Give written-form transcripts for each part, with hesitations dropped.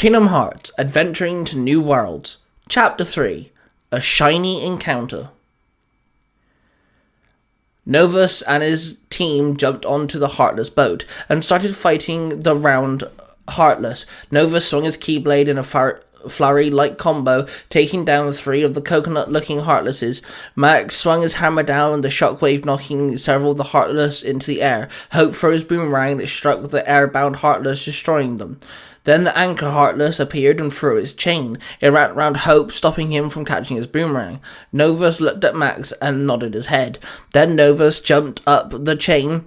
Kingdom Hearts, Adventuring to New Worlds. Chapter 3, A Shiny Encounter. Novus and his team jumped onto the Heartless boat and started fighting the round Heartless. Novus swung his Keyblade in a flurry-like combo, taking down 3 of the coconut-looking Heartlesses. Max swung his hammer down, the shockwave knocking several of the Heartless into the air. Hope threw his boomerang that struck the airbound Heartless, destroying them. Then the Anchor Heartless appeared and threw its chain. It wrapped around Hope, stopping him from catching his boomerang. Novus looked at Max and nodded his head. Then Novus jumped up the chain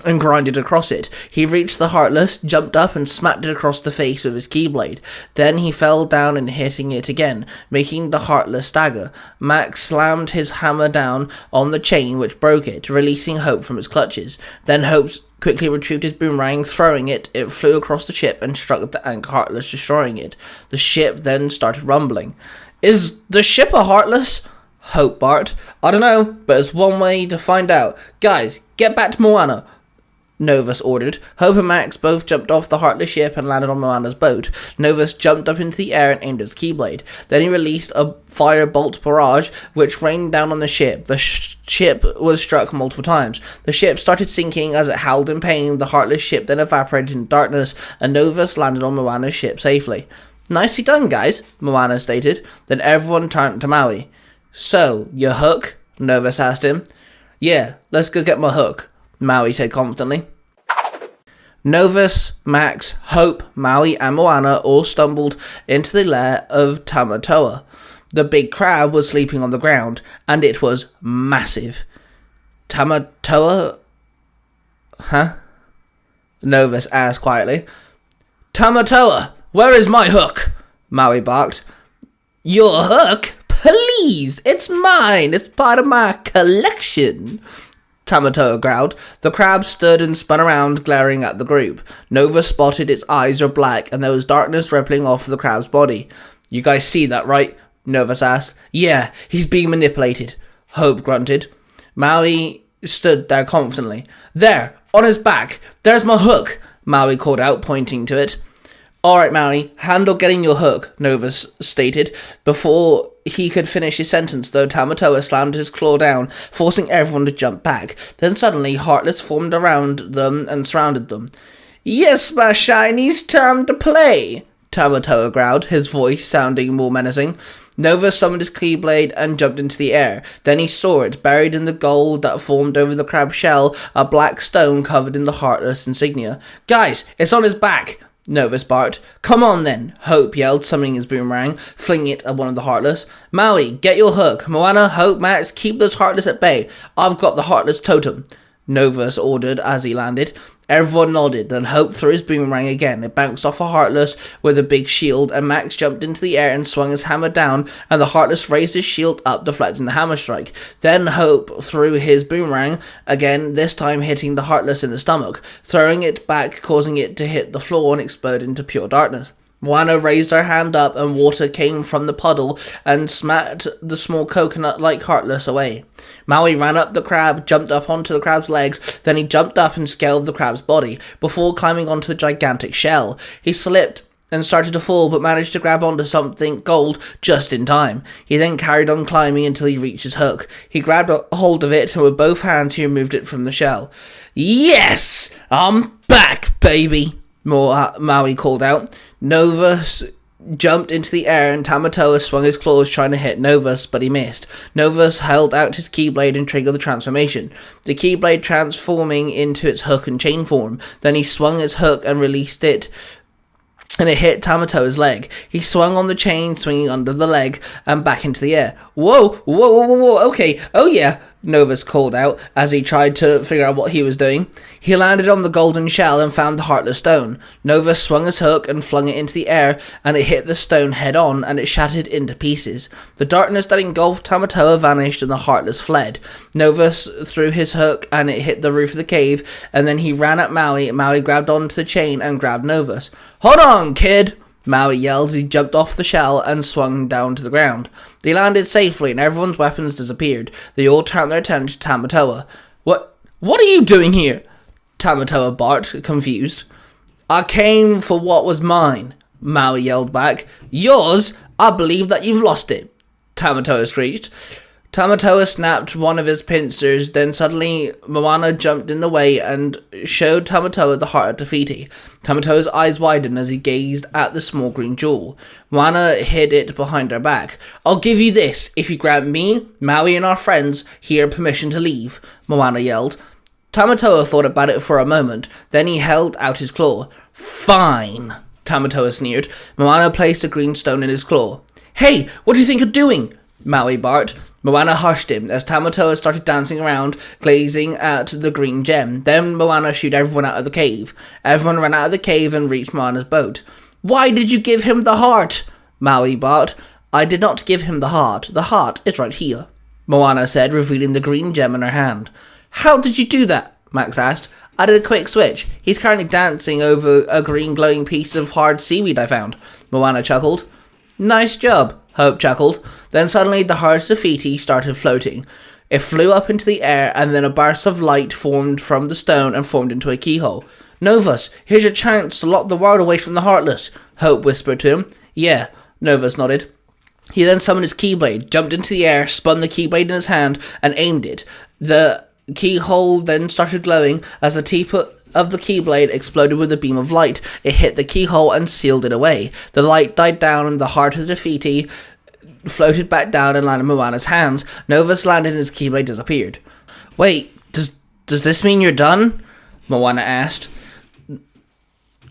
and grinded across it. He reached the Heartless, jumped up and smacked it across the face with his Keyblade. Then he fell down and hitting it again, making the Heartless stagger. Max slammed his hammer down on the chain, which broke it, releasing Hope from its clutches. Then Hope quickly retrieved his boomerang, throwing it. It flew across the ship and struck the Anchor Heartless, destroying it. The ship then started rumbling. Is the ship a Heartless? Hope barked. I don't know, but it's one way to find out. Guys, get back to Moana, Novus ordered. Hope and Max both jumped off the Heartless ship and landed on Moana's boat. Novus jumped up into the air and aimed his Keyblade. Then he released a firebolt barrage, which rained down on the ship. The ship was struck multiple times. The ship started sinking as it howled in pain. The Heartless ship then evaporated in darkness, and Novus landed on Moana's ship safely. Nicely done, guys, Moana stated. Then everyone turned to Maui. So, your hook? Novus asked him. Yeah, let's go get my hook, Maui said confidently. Novus, Max, Hope, Maui, and Moana all stumbled into the lair of Tamatoa. The big crab was sleeping on the ground, and it was massive. Tamatoa? Huh? Novus asked quietly. Tamatoa, where is my hook? Maui barked. Your hook? Please, it's mine. It's part of my collection, Tamatoa growled. The crab stood and spun around, glaring at the group. Novus spotted its eyes were black, and there was darkness rippling off the crab's body. You guys see that, right? Novus asked. Yeah, he's being manipulated, Hope grunted. Maui stood there confidently. There, on his back. There's my hook, Maui called out, pointing to it. Alright, Maui, handle getting your hook, Novus stated. Before he could finish his sentence, though, Tamatoa slammed his claw down, forcing everyone to jump back. Then suddenly, Heartless formed around them and surrounded them. Yes, my shinies, time to play, Tamatoa growled, his voice sounding more menacing. Novus summoned his Keyblade and jumped into the air. Then he saw it, buried in the gold that formed over the crab shell, a black stone covered in the Heartless insignia. Guys, it's on his back, Novus barked. Come on then, Hope yelled, summoning his boomerang, flinging it at one of the Heartless. Maui, get your hook. Moana, Hope, Max, keep those Heartless at bay. I've got the Heartless totem, Novus ordered as he landed. Everyone nodded, then Hope threw his boomerang again. It bounced off a Heartless with a big shield, and Max jumped into the air and swung his hammer down, and the Heartless raised his shield up, deflecting the hammer strike. Then Hope threw his boomerang again, this time hitting the Heartless in the stomach, throwing it back, causing it to hit the floor and explode into pure darkness. Moana raised her hand up, and water came from the puddle and smacked the small coconut-like Heartless away. Maui ran up the crab, jumped up onto the crab's legs, then he jumped up and scaled the crab's body, before climbing onto the gigantic shell. He slipped and started to fall, but managed to grab onto something gold just in time. He then carried on climbing until he reached his hook. He grabbed a hold of it, and with both hands he removed it from the shell. Yes! I'm back, baby! Maui called out. Novus jumped into the air, and Tamatoa swung his claws trying to hit Novus, but he missed. Novus held out his Keyblade and triggered the transformation, the Keyblade transforming into its hook and chain form. Then he swung his hook and released it, and it hit Tamatoa's leg. He swung on the chain, swinging under the leg and back into the air. Whoa, okay, oh yeah, Novus called out as he tried to figure out what he was doing. He landed on the golden shell and found the Heartless stone. Novus swung his hook and flung it into the air, and it hit the stone head-on, and it shattered into pieces. The darkness that engulfed Tamatoa vanished, and the Heartless fled. Novus threw his hook, and it hit the roof of the cave, and then he ran at Maui. Maui grabbed onto the chain and grabbed Novus. Hold on, kid! Maui yelled as he jumped off the shell and swung down to the ground. They landed safely, and everyone's weapons disappeared. They all turned their attention to Tamatoa. What are you doing here? Tamatoa barked, confused. I came for what was mine, Maui yelled back. Yours? I believe that you've lost it, Tamatoa screeched. Tamatoa snapped one of his pincers, then suddenly Moana jumped in the way and showed Tamatoa the heart of Te Fiti. Tamatoa's eyes widened as he gazed at the small green jewel. Moana hid it behind her back. I'll give you this if you grant me, Maui, and our friends here permission to leave, Moana yelled. Tamatoa thought about it for a moment, then he held out his claw. Fine, Tamatoa sneered. Moana placed a green stone in his claw. Hey, what do you think you're doing? Maui barked. Moana hushed him as Tamatoa started dancing around, gazing at the green gem. Then Moana shooed everyone out of the cave. Everyone ran out of the cave and reached Moana's boat. Why did you give him the heart? Maui barked. I did not give him the heart. The heart is right here, Moana said, revealing the green gem in her hand. How did you do that? Max asked. I did a quick switch. He's currently dancing over a green glowing piece of hard seaweed I found. Moana chuckled. Nice job, Hope chuckled. Then suddenly the heart of Te Fiti started floating. It flew up into the air and then a burst of light formed from the stone and formed into a keyhole. Novus, here's your chance to lock the world away from the Heartless, Hope whispered to him. Yeah, Novus nodded. He then summoned his Keyblade, jumped into the air, spun the Keyblade in his hand and aimed it. The keyhole then started glowing as the tip of the Keyblade exploded with a beam of light. It hit the keyhole and sealed it away. The light died down and the heart of Te Fiti floated back down and landed in Moana's hands. Novus landed and his Keyblade disappeared. Wait, does this mean you're done? Moana asked.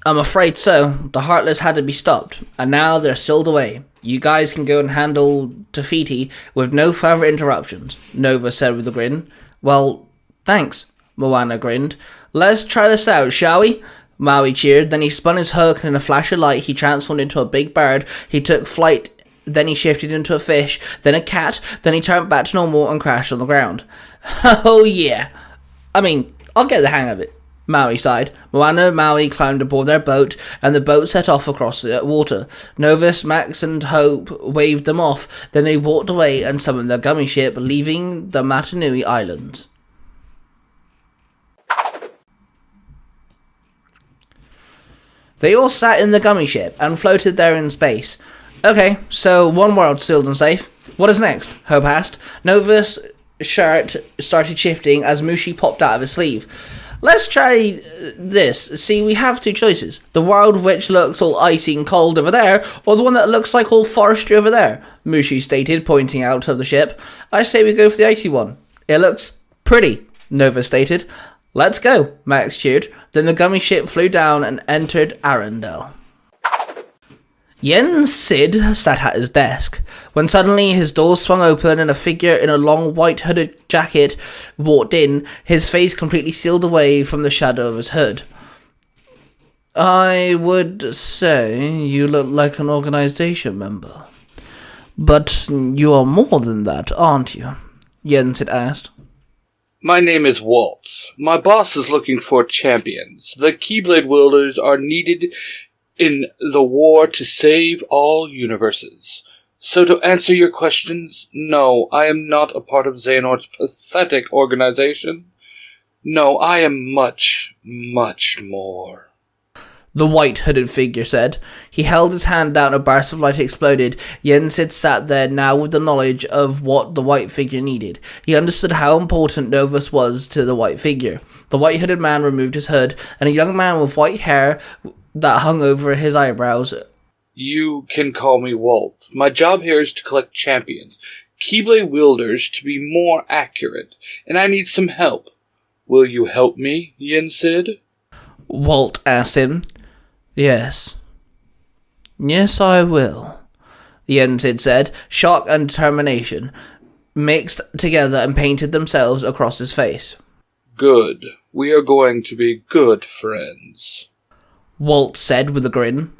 I'm afraid so. The Heartless had to be stopped, and now they're sealed away. You guys can go and handle Te Fiti with no further interruptions, Novus said with a grin. Well, thanks, Moana grinned. Let's try this out, shall we? Maui cheered. Then he spun his hook and in a flash of light he transformed into a big bird. He took flight, then he shifted into a fish, then a cat, then he turned back to normal and crashed on the ground. Oh yeah. I mean, I'll get the hang of it, Maui sighed. Moana and Maui climbed aboard their boat, and the boat set off across the water. Novus, Max, and Hope waved them off. Then they walked away and summoned their gummy ship, leaving the Matanui Islands. They all sat in the gummy ship and floated there in space. Okay, so one world sealed and safe. What is next? Hope asked. Novus' shirt started shifting as Mushi popped out of his sleeve. Let's try this. See, we have two choices. The world which looks all icy and cold over there, or the one that looks like all forestry over there, Mushi stated, pointing out of the ship. I say we go for the icy one. It looks pretty, Nova stated. Let's go, Max cheered. Then the gummy ship flew down and entered Arendelle. Yen Sid sat at his desk, when suddenly his door swung open and a figure in a long white hooded jacket walked in, his face completely sealed away from the shadow of his hood. I would say you look like an organization member. But you are more than that, aren't you? Yen Sid asked. My name is Waltz. My boss is looking for champions. The Keyblade wielders are needed in the war to save all universes. So to answer your questions, no, I am not a part of Xehanort's pathetic organization. No, I am much, much more. The white hooded figure said. He held his hand down, a burst of light exploded. Yen Sid sat there now with the knowledge of what the white figure needed. He understood how important Novus was to the white figure. The white hooded man removed his hood, and a young man with white hair that hung over his eyebrows. You can call me Walt. My job here is to collect champions, Keyblade wielders to be more accurate, and I need some help. Will you help me, Yen Sid? Walt asked him. Yes, I will, Yen Sid said. Shock and determination mixed together and painted themselves across his face. Good. We are going to be good friends, Walt said with a grin.